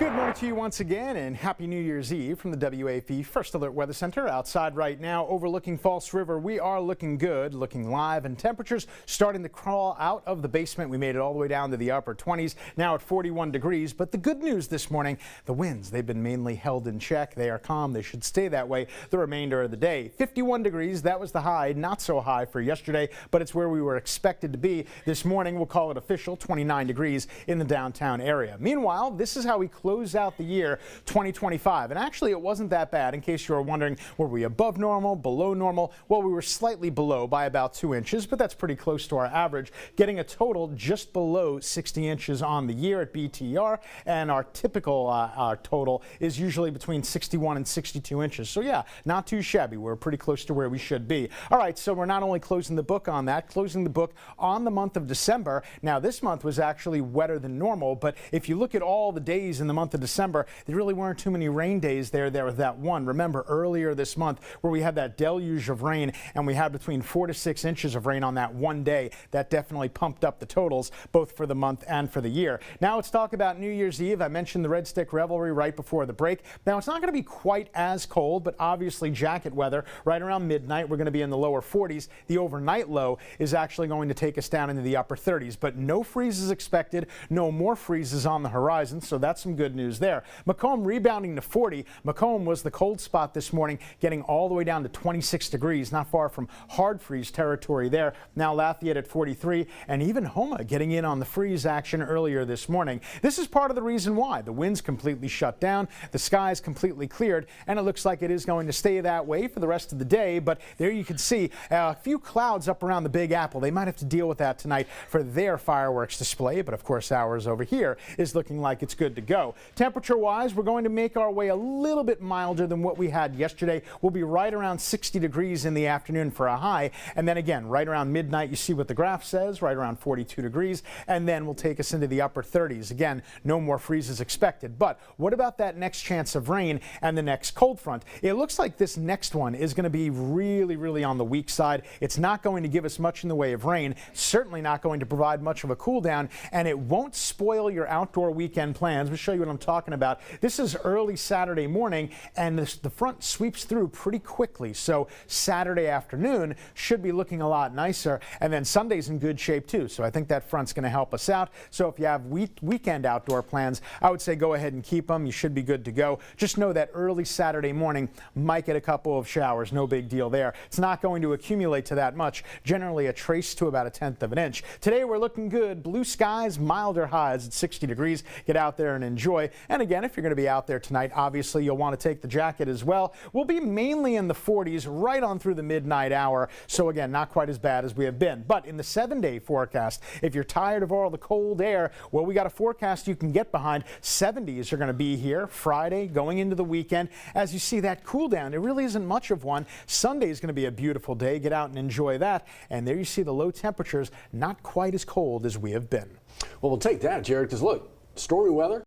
Good morning to you once again, and happy New Year's Eve from the WAFE First Alert Weather Center. Outside right now overlooking False River, we are looking good, looking live, and temperatures starting to crawl out of the basement. We made it all the way down to the upper 20s, now at 41 degrees. But the good news this morning, the winds, they've been mainly held in check. They are calm. They should stay that way the remainder of the day. 51 degrees, that was the high. Not so high for yesterday, but it's where we were expected to be. This morning, we'll call it official, 29 degrees in the downtown area. Meanwhile, this is how we close out the year 2025, and actually it wasn't that bad. In case you were wondering, were we above normal, below normal? Well, we were slightly below by about 2 inches, but that's pretty close to our average, getting a total just below 60 inches on the year at BTR, and our typical our total is usually between 61 and 62 inches. So yeah, not too shabby. We're pretty close to where we should be. All right, so we're not only closing the book on that, closing the book on the month of December. Now this month was actually wetter than normal, but if you look at all the days in the month of December, there really weren't too many rain days there was that one. Remember earlier this month where we had that deluge of rain, and we had between 4 to 6 inches of rain on that one day. That definitely pumped up the totals both for the month and for the year. Now let's talk about New Year's Eve. I mentioned the Red Stick Revelry right before the break. Now it's not going to be quite as cold, but obviously jacket weather. Right around midnight we're going to be in the lower 40s. The overnight low is actually going to take us down into the upper 30s, but no freezes expected, no more freezes on the horizon, so that's some good news there. Macomb rebounding to 40. Macomb was the cold spot this morning, getting all the way down to 26 degrees, not far from hard freeze territory there. Now Lafayette at 43, and even Houma getting in on the freeze action earlier this morning. This is part of the reason why the winds completely shut down, the skies completely cleared, and it looks like it is going to stay that way for the rest of the day. But there you can see a few clouds up around the Big Apple. They might have to deal with that tonight for their fireworks display, but of course ours over here is looking like it's good to go. Temperature-wise, we're going to make our way a little bit milder than what we had yesterday. We'll be right around 60 degrees in the afternoon for a high, and then again, right around midnight, you see what the graph says, right around 42 degrees, and then we'll take us into the upper 30s. Again, no more freezes expected. But what about that next chance of rain and the next cold front? It looks like this next one is going to be really on the weak side. It's not going to give us much in the way of rain, certainly not going to provide much of a cool down, and it won't spoil your outdoor weekend plans. We'll show you what I'm talking about. This is early Saturday morning, and the front sweeps through pretty quickly, so Saturday afternoon should be looking a lot nicer, and then Sunday's in good shape too, so I think that front's going to help us out. So if you have weekend outdoor plans, I would say go ahead and keep them. You should be good to go. Just know that early Saturday morning might get a couple of showers. No big deal there. It's not going to accumulate to that much, generally a trace to about 1/10 of an inch. Today we're looking good. Blue skies, milder highs at 60 degrees. Get out there and enjoy. And again, if you're going to be out there tonight, obviously you'll want to take the jacket as well. We'll be mainly in the 40s right on through the midnight hour. So again, not quite as bad as we have been. But in the 7-day forecast, if you're tired of all the cold air, well, we got a forecast you can get behind. 70s are going to be here Friday going into the weekend. As you see that cool down, it really isn't much of one. Sunday is going to be a beautiful day. Get out and enjoy that. And there you see the low temperatures, not quite as cold as we have been. Well, we'll take that, Jared, because look, stormy weather.